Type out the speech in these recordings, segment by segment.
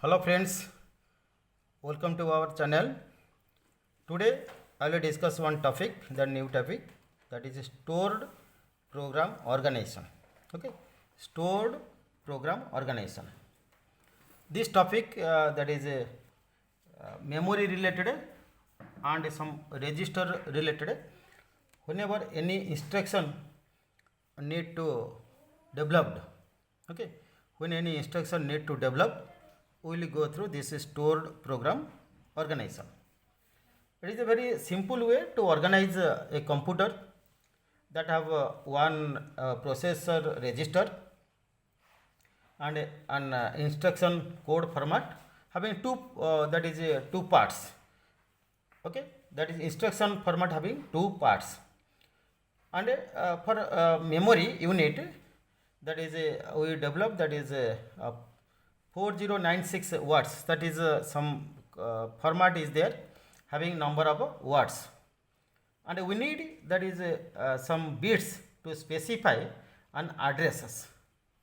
Hello friends, welcome to our channel. Today I will discuss one topic, the new topic, that is stored program organization. Okay, stored program organization. This topic that is memory related and some register related. Whenever any instruction need to developed, okay, when any instruction need to develop, we will go through this stored program organization. It is a very simple way to organize a computer that have one processor register and an instruction code format having two parts. Okay, that is instruction format having two parts, and for memory unit, that is we developed, that is 4096 words, that is some format is there having number of words, and we need, that is some bits to specify an addresses.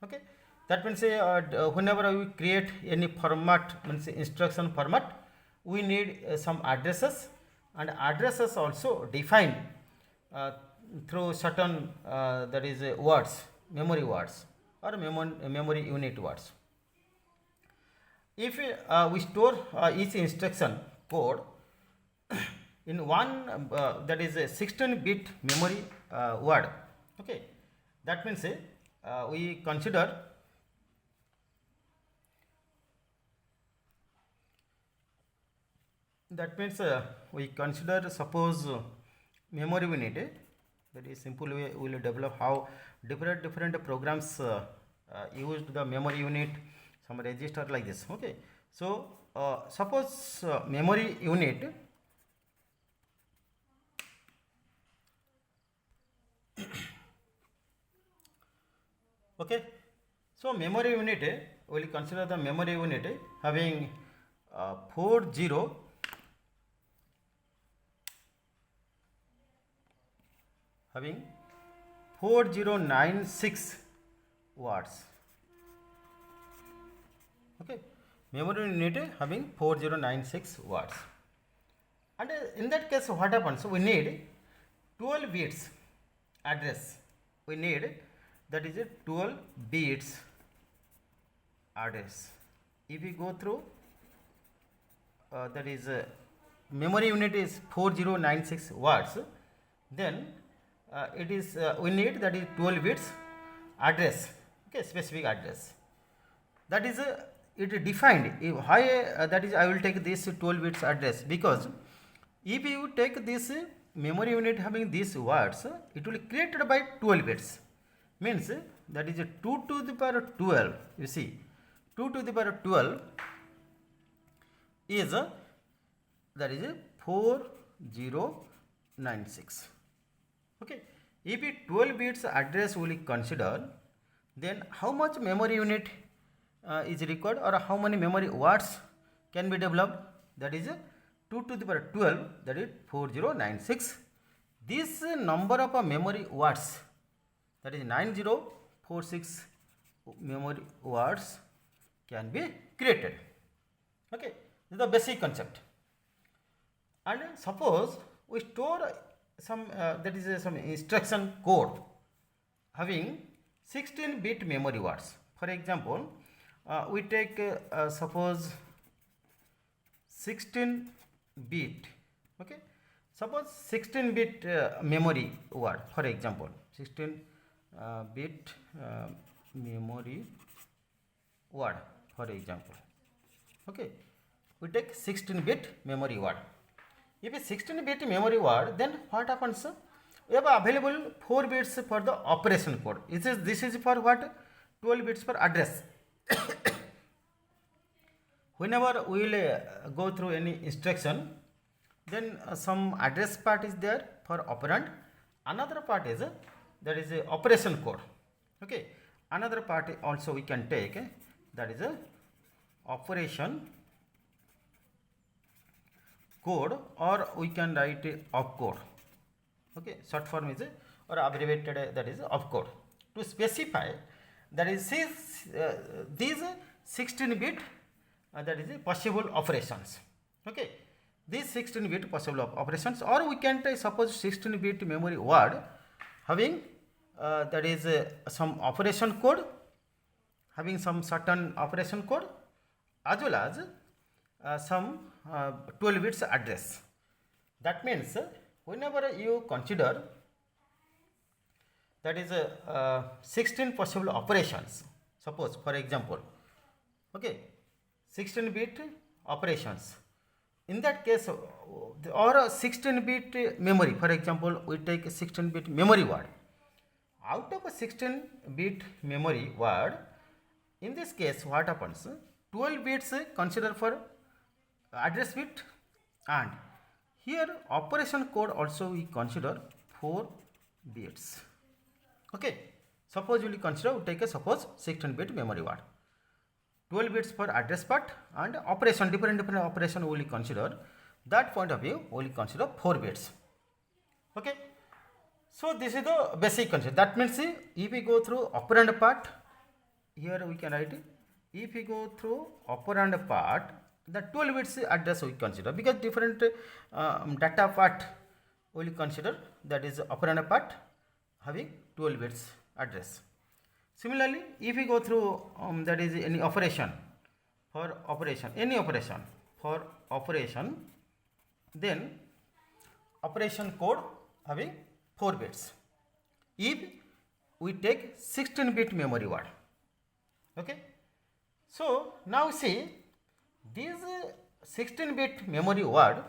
Okay, that means whenever we create any format, means instruction format, we need some addresses, and addresses also defined uh, through certain that is words, memory words or memory unit words. If we store each instruction code in one that is a 16-bit memory word, okay, that means we consider, suppose memory unit, that is simple way we will develop how different programs used the memory unit, some register like this. Okay, so suppose memory unit, okay, so memory unit will consider the memory unit having 40 having 4096 words. Okay, memory unit having 4096 words, and in that case what happens, we need 12 bits address, we need, that is a 12 bits address. If we go through that is memory unit is 4096 words, then it is we need, that is 12 bits address. Okay, specific address, that is it defined. If why that is I will take this 12 bits address, because if you take this memory unit having these words, it will be created by 12 bits, means that is 2 to the power 12. You see, 2 to the power 12 is that is 4096. Okay, if it 12 bits address will consider, then how much memory unit is required, or how many memory words can be developed, that is 2 to the power 12, that is 4096. This number of memory words, that is 9046 memory words can be created. Okay, this is the basic concept. And suppose we store some that is some instruction code having 16-bit memory words. For example, we take suppose 16-bit, okay, suppose 16-bit memory word, for example 16-bit memory word, for example. Okay, we take 16-bit memory word. If a 16-bit memory word, then what happens, we have available 4 bits for the operation code. This is for what, 12 bits for address. Whenever we will go through any instruction, then some address part is there for operand, another part is that is a operation code. Okay, another part also we can take, that is a operation code, or we can write opcode. Okay, short form is or abbreviated, that is opcode, to specify, that is these 16-bit that is possible operations. Okay, these 16-bit possible operations, or we can suppose 16-bit memory word having that is some operation code, having some certain operation code, as well as some 12 bits address. That means whenever you consider that is 16 possible operations, suppose for example, okay, 16-bit operations, in that case or a 16-bit memory, for example we take a 16-bit memory word. Out of a 16-bit memory word, in this case what happens, 12 bits consider for address bit, and here operation code also we consider 4 bits. Okay, suppose we will consider, we take a suppose 16-bit memory word, 12 bits for address part, and operation, different operation we will consider. That point of view we will consider 4 bits. Okay, so this is the basic concept. That means if we go through operand part, here we can write, if we go through operand part, the 12 bits address we consider, because different data part we will consider, that is operand part having 12 bits address. Similarly, if we go through that is any operation, for operation, any operation for operation, then operation code having 4 bits. If we take 16-bit memory word, okay, so now see this 16-bit memory word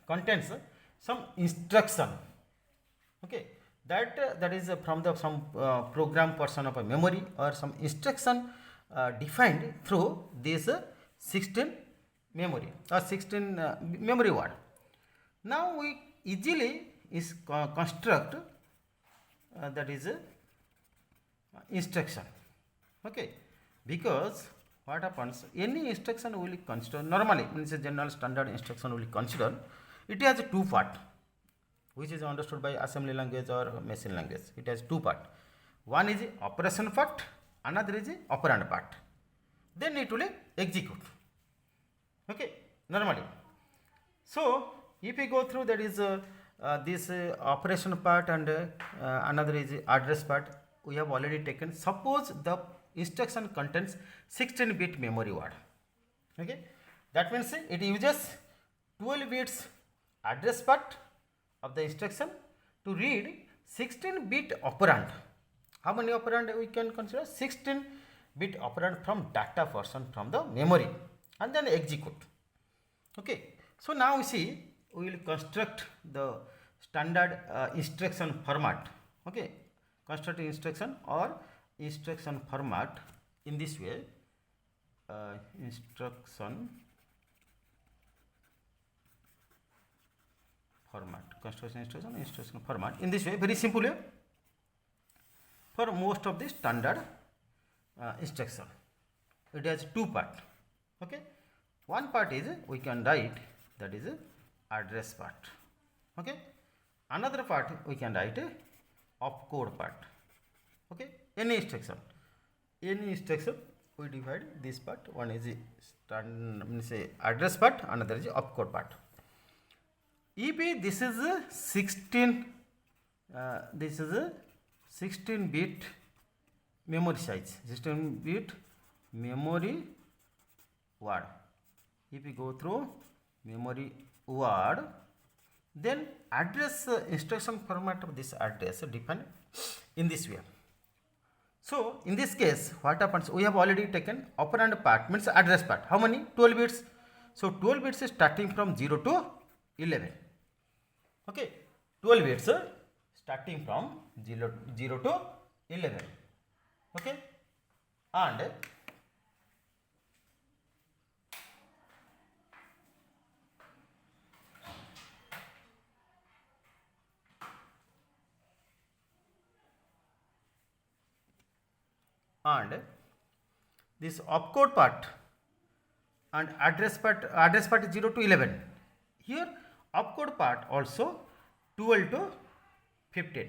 contains some instruction, okay, that is from the some program portion of a memory, or some instruction defined through this 16 memory or 16 memory word. Now we easily is construct that is instruction, okay, because what happens, any instruction will consider normally, means a general standard instruction will consider, it has two part, which is understood by assembly language or machine language. It has two part, one is operation part, another is operand part, then it will execute, okay, normally. So if we go through, that is this operation part and another is address part, we have already taken. Suppose the instruction contains 16-bit memory word, okay, that means it uses 12 bits address part of the instruction to read 16-bit operand. How many operand we can consider? 16-bit operand from data portion from the memory, and then execute. Okay, so now we see, we will construct the standard instruction format, okay, construct instruction or instruction format in this way, instruction format, construction instruction format in this way, very simple way for most of the standard instruction. It has two part, okay, one part is we can write, that is address part, okay, another part we can write opcode part, okay, any instruction we divide this part, one is means address part, another is opcode part. If this is a 16-bit memory size, 16-bit memory word, if we go through memory word, then address instruction format of this address defined in this way. So in this case what happens, we have already taken operand part, means address part, how many? 12 bits. So 12 bits is starting from 0 to 11, okay, 12 bits starting from 0 to 11, okay, and this opcode part and address part is 0 to 11. Here opcode part also 12 to 15,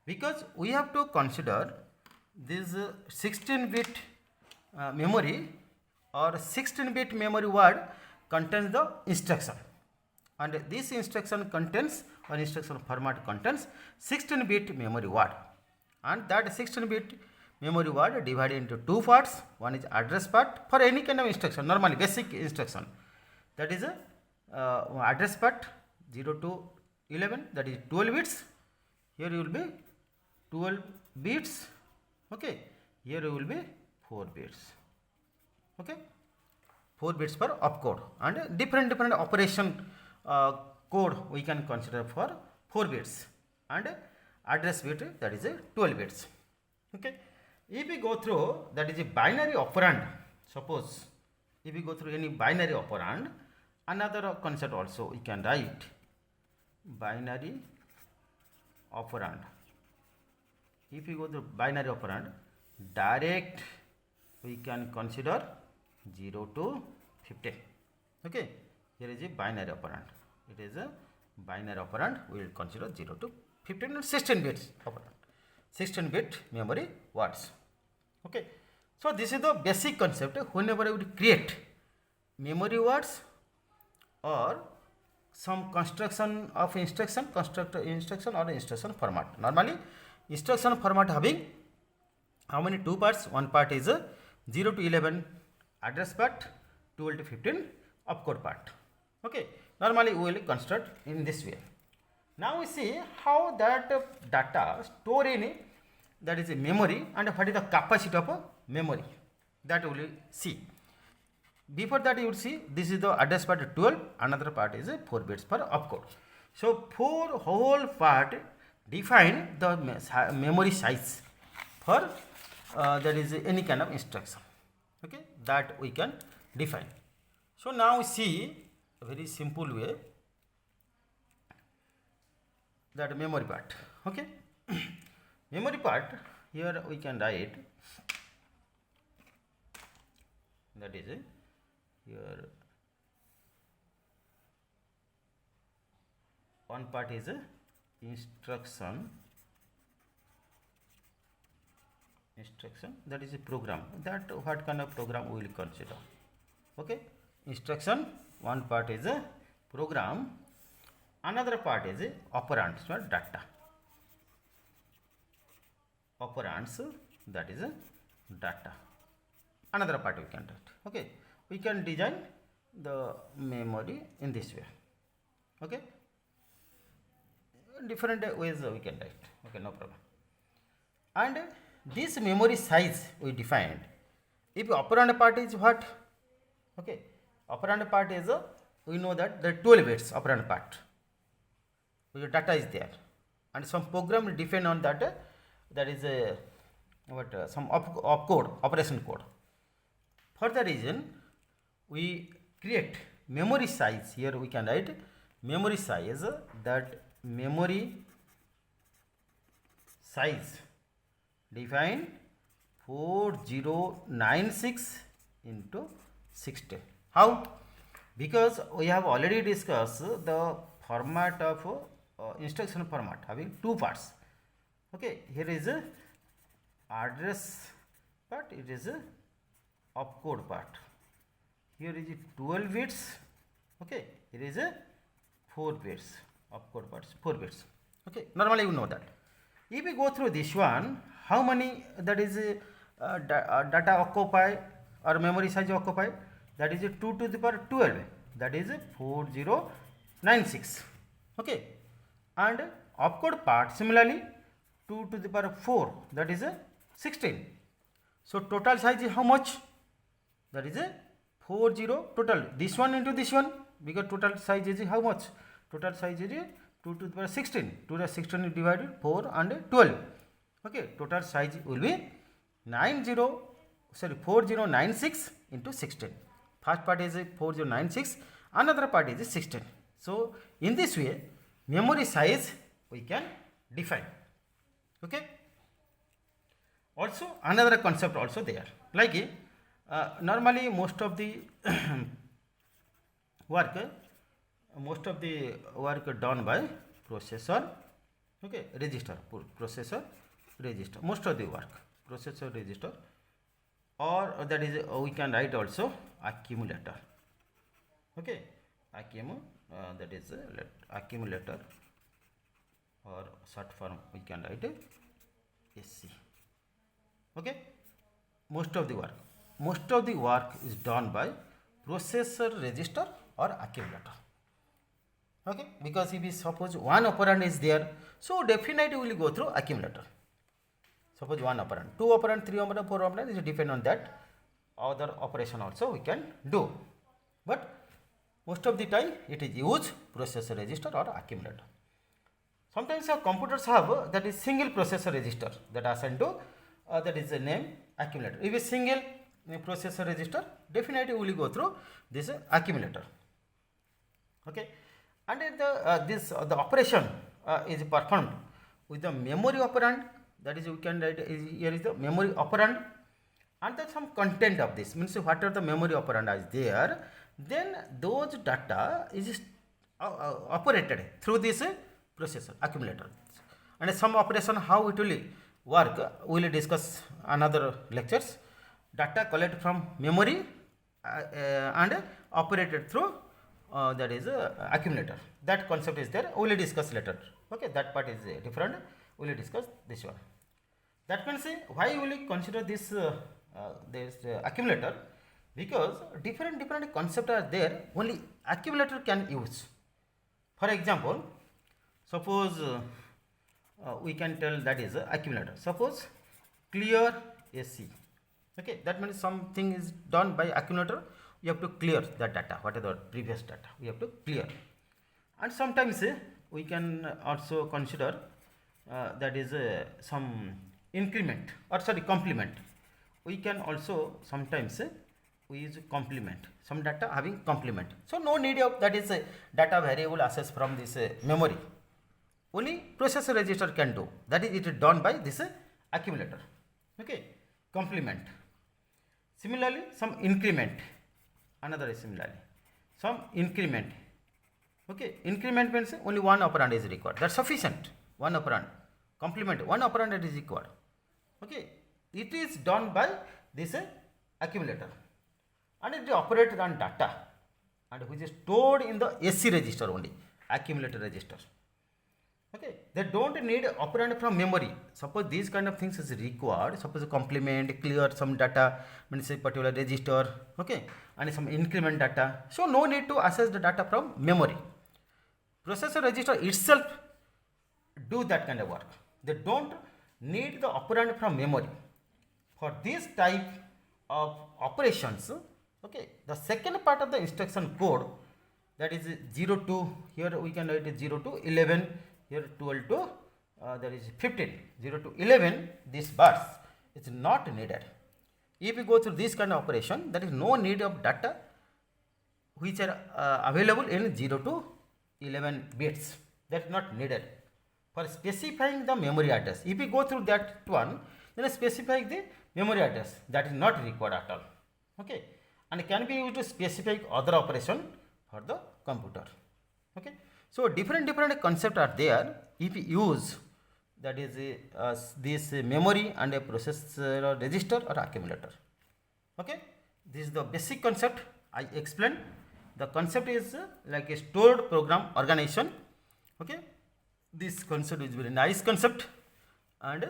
because we have to consider this 16-bit memory or 16-bit memory word contains the instruction, and this instruction contains, or instruction format contains 16-bit memory word, and that 16-bit memory word divided into two parts. One is address part for any kind of instruction, normally basic instruction, that is address part 0 to 11, that is 12 bits. Here you will be 12 bits, okay. Here you will be 4 bits, okay. 4 bits per opcode, and different operation code we can consider for 4 bits, and address bit, that is 12 bits, okay. If we go through, that is a binary operand, suppose if we go through any binary operand, another concept also we can write binary operand. If we go to binary operand, direct we can consider 0 to 15, okay. Here is a binary operand, it is a binary operand, we will consider 0 to 15 and 16 bits operand, 16 bit memory words, okay. So this is the basic concept. Whenever we create memory words or some construction of instruction, instruction or instruction format. Normally instruction format having how many? Two parts. One part is 0 to 11 address part, 12 to 15 opcode part, okay. Normally we will construct in this way. Now we see how that data store in that is a memory, and what is the capacity of a memory, that we will see. Before that you will see this is the address part 12, another part is 4 bits per opcode. So 4 whole part define the memory size for there is any kind of instruction, okay, that we can define. So now we see a very simple way, that memory part, okay. Memory part, here we can write, that is here one part is instruction, that is a program, that what kind of program we will consider, okay. Instruction, one part is a program, another part is a operands, or data, operands, that is a data, another part we can write, okay. We can design the memory in this way, okay. Different ways we can write, okay, no problem. And this memory size we defined. If operand part is what, okay, operand part is we know that the 12 bits operand part, your data is there, and some program will depend on that, that is some opcode, operation code. For the reason we create memory size, here we can write memory size, that memory size define 4096 into 16. How? Because we have already discussed the format of instruction format having two parts, okay. Here is a address part, it is a opcode part. Here is 12 bits, okay. Here is a 4 bits opcode parts, 4 bits, okay. Normally you know that. If we go through this one, how many that is data occupy or memory size occupy, that is 2 to the power 12, that is 4096, okay. And opcode part similarly 2 to the power 4, that is 16. So total size is how much? That is 40 total, this one into this one, because total size is how much? Total size is 2 to the power 16, 2 to the 16 divided 4 and 12, okay. Total size will be 4096 into 16. First part is 4096, another part is 16. So in this way memory size we can define, okay. Also another concept also there, like normally most of the work done by processor, okay, register, processor most of the work processor register, or that is we can write also accumulator. Okay, that is accumulator, or short form we can write SC. Okay, most of the work is done by processor register or accumulator. Okay, because if we suppose one operand is there, so definitely we will go through accumulator. Suppose one operand, two operand, three operand, four operand, is depend on that. Other operation also we can do, but most of the time it is use processor register or accumulator. Sometimes our computers have that is single processor register that assigned to that is the name accumulator. If a single processor register, definitely we will go through this accumulator. Okay, and the operation is performed with the memory operand, that is we can write here is the memory operand, and then some content of this means what are the memory operand is there, then those data is operated through this processor accumulator. And some operation how it will work we will discuss another lectures. Data collected from memory and operated through that is accumulator. That concept is there, we will discuss later. Okay, that part is different, we will discuss this one. That means why will we consider this accumulator, because different concepts are there, only accumulator can use. For example, suppose we can tell that is accumulator. Suppose clear SC. Okay, that means something is done by accumulator, you have to clear that data, what is the previous data, we have to clear. And sometimes we can also consider that is some increment or sorry complement. We can also sometimes we use complement, some data having complement. So no need of that is data variable access from this memory. Only processor register can do. That is it is done by this accumulator. Okay, complement. Similarly, some increment. Another is similarly some increment. Okay, increment means only one operand is required. That's sufficient. One operand. Complement, one operand is required. Okay, it is done by this accumulator, and it operates on data, and which is stored in the SC register only, accumulator register. Okay, they don't need operand from memory. Suppose these kind of things is required, suppose complement, clear some data, means a particular register, okay, and some increment data. So no need to access the data from memory. Processor register itself do that kind of work. They don't need the operand from memory. For this type of operations, okay, the second part of the instruction code, that is 0 to, here we can write 0 to 11, here 12 to that is 15, 0 to 11, this bars is not needed. If you go through this kind of operation, there is no need of data which are available in 0 to 11 bits, that is not needed. For specifying the memory address, if you go through that one, then specify the memory address, that is not required at all. Okay, and can be used to specify other operation for the computer. Okay, so different concepts are there if you use that is this memory and a processor register or accumulator. Okay, this is the basic concept I explained. The concept is like a stored program organization. Okay, this concept is very nice concept, and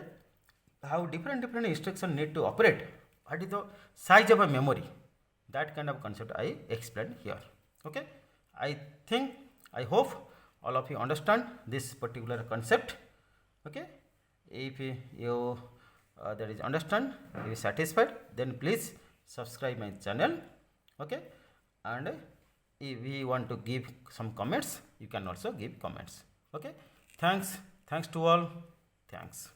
how different instructions need to operate. What is the size of a memory? That kind of concept I explained here. Okay, I hope all of you understand this particular concept. Okay, if you that is understand, you is satisfied, then please subscribe my channel. Okay, and if you want to give some comments, you can also give comments. Okay, thanks to all, thanks.